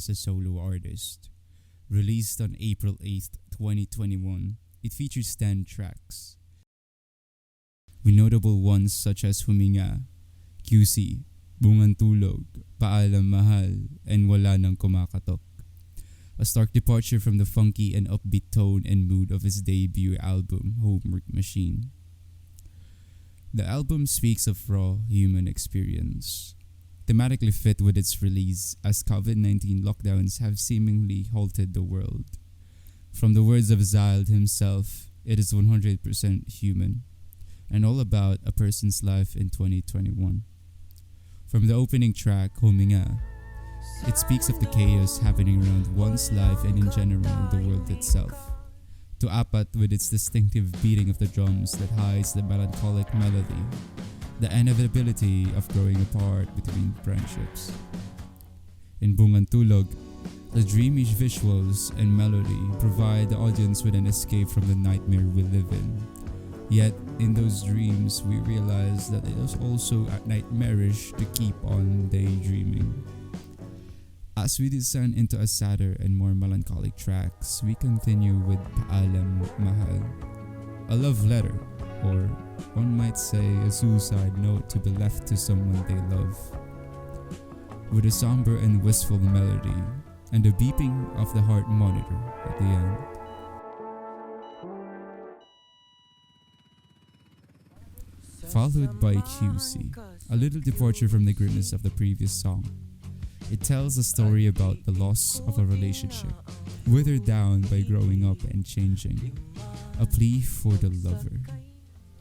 as a solo artist. Released on April 8th, 2021, it features 10 tracks, with notable ones such as Huminga, QC, Bungang Tulog, Paalam Mahal, and Wala Nang Kumakatok. A stark departure from the funky and upbeat tone and mood of his debut album, Homework Machine. The album speaks of raw human experience, thematically fit with its release as COVID-19 lockdowns have seemingly halted the world. From the words of Ziled himself, it is 100% human and all about a person's life in 2021. From the opening track, Huminga, it speaks of the chaos happening around one's life and in general the world itself. To Apat with its distinctive beating of the drums that hides the melancholic melody, the inevitability of growing apart between friendships. In Bungang Tulog, the dreamy visuals and melody provide the audience with an escape from the nightmare we live in. Yet, in those dreams, we realize that it is also nightmarish to keep on daydreaming. As we descend into a sadder and more melancholic tracks, we continue with Paalam Mahal, a love letter, or one might say a suicide note to be left to someone they love. With a somber and wistful melody, and the beeping of the heart monitor at the end. Followed by QC, a little departure from the grimness of the previous song. It tells a story about the loss of a relationship, withered down by growing up and changing, a plea for the lover.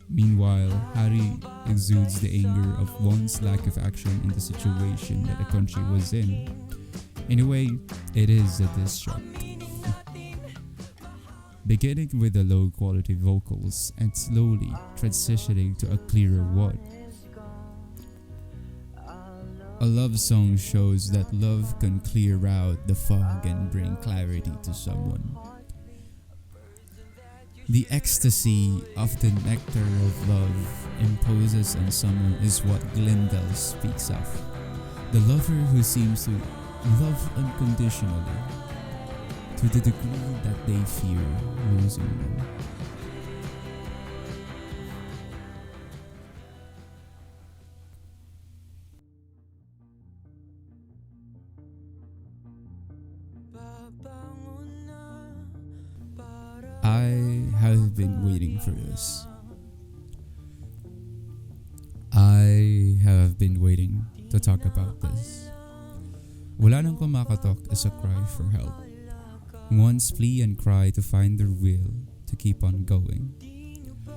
Meanwhile, Hari exudes the anger of one's lack of action in the situation that the country was in. In a way, it is a diss track. Beginning with the low quality vocals and slowly transitioning to a clearer one. A love song shows that love can clear out the fog and bring clarity to someone. The ecstasy of the nectar of love imposes on someone is what Glendale speaks of. The lover who seems to love unconditionally to the degree that they fear losing them. I have been waiting for this. I have been waiting to talk about this. Wala Nang Kumakatok is a cry for help. One's plea and cry to find their will to keep on going.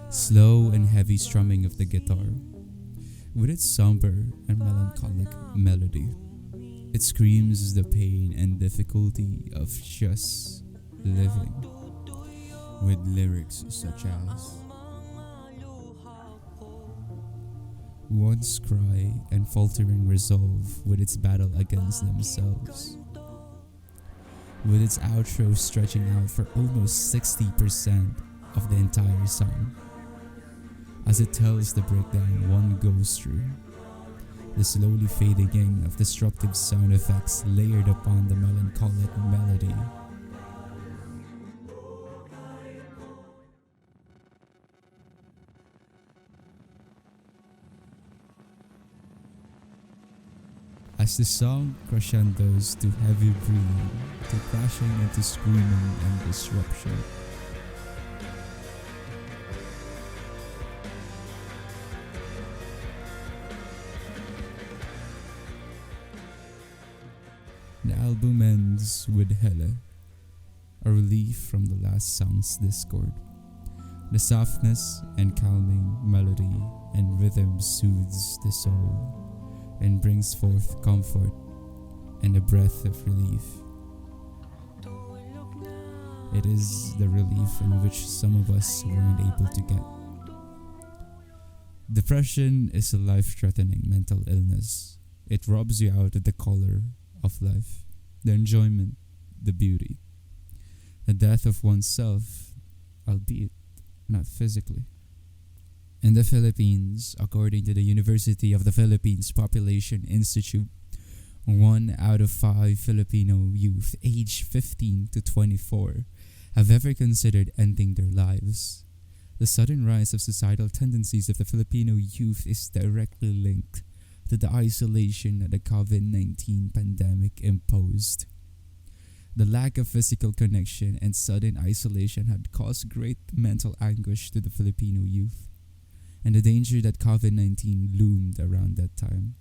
Slow and heavy strumming of the guitar, with its somber and melancholic melody. It screams the pain and difficulty of just living, with lyrics such as one's cry and faltering resolve with its battle against themselves, with its outro stretching out for almost 60% of the entire song, as it tells the breakdown one goes through, the slowly fading in of disruptive sound effects layered upon the melancholic melody. As the song crescendos to heavy breathing, to crashing into screaming and disruption. The album ends with Hele, a relief from the last song's discord. The softness and calming melody and rhythm soothes the soul and brings forth comfort and a breath of relief. It is the relief in which some of us weren't able to get. Depression is a life-threatening mental illness. It robs you out of the color of life, the enjoyment, the beauty, the death of oneself, albeit not physically. In the Philippines, according to the University of the Philippines Population Institute, 1 out of 5 Filipino youth aged 15 to 24 have ever considered ending their lives. The sudden rise of societal tendencies of the Filipino youth is directly linked to the isolation that the COVID-19 pandemic imposed. The lack of physical connection and sudden isolation had caused great mental anguish to the Filipino youth, and the danger that COVID-19 loomed around that time.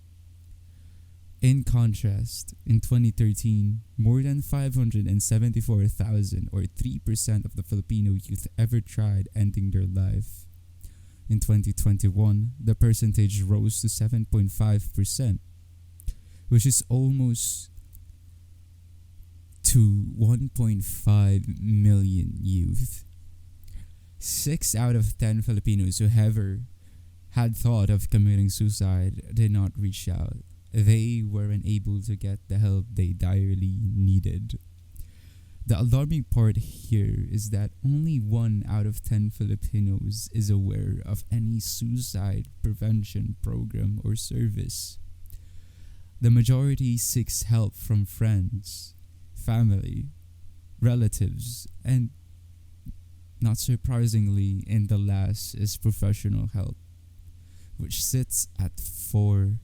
In contrast, in 2013, more than 574,000 or 3% of the Filipino youth ever tried ending their life. In 2021, the percentage rose to 7.5%, which is almost to 1.5 million youth. 6 out of 10 Filipinos who ever had thought of committing suicide did not reach out. They weren't able to get the help they direly needed. The alarming part here is that only 1 out of 10 Filipinos is aware of any suicide prevention program or service. The majority seeks help from friends, family, relatives, and not surprisingly, in the last is professional help, which sits at 4%.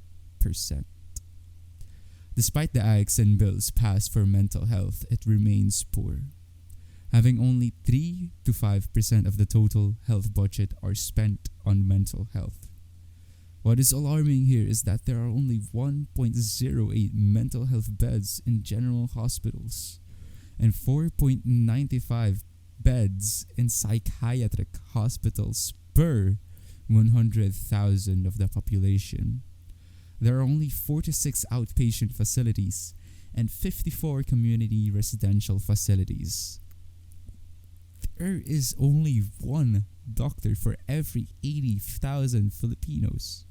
Despite the acts and bills passed for mental health, it remains poor, having only 3 to 5% of the total health budget are spent on mental health. What is alarming here is that there are only 1.08 mental health beds in general hospitals and 4.95 beds in psychiatric hospitals per 100,000 of the population. There are only 46 outpatient facilities and 54 community residential facilities. There is only 1 doctor for every 80,000 Filipinos.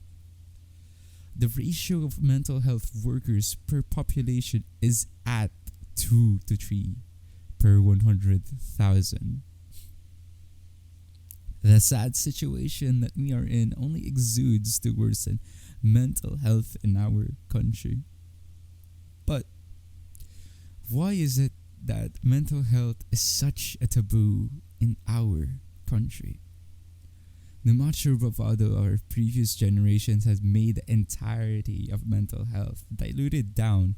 The ratio of mental health workers per population is at 2 to 3 per 100,000. The sad situation that we are in only exudes to worsen mental health in our country. But why is it that mental health is such a taboo in our country? The macho bravado of our previous generations has made the entirety of mental health diluted down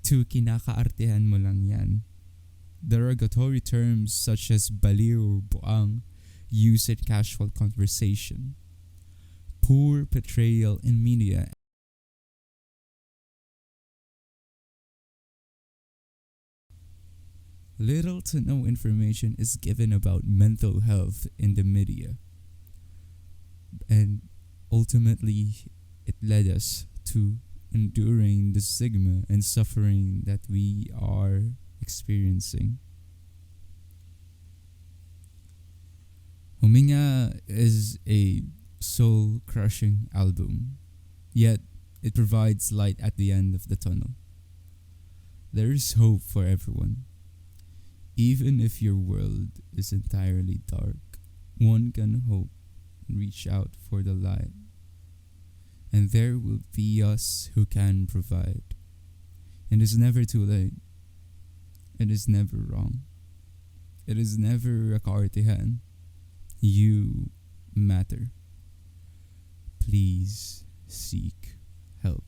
to kinakaartehan mo lang yan. Derogatory terms such as baliw or buang used in casual conversation. Poor portrayal in media. Little to no information is given about mental health in the media. And ultimately, it led us to enduring the stigma and suffering that we are experiencing. Huminga is a soul-crushing album, yet it provides light at the end of the tunnel. There is hope for everyone. Even if your world is entirely dark, one can hope and reach out for the light. And there will be us who can provide. It is never too late. It is never wrong. It is never a kaartehan. You matter. Please seek help.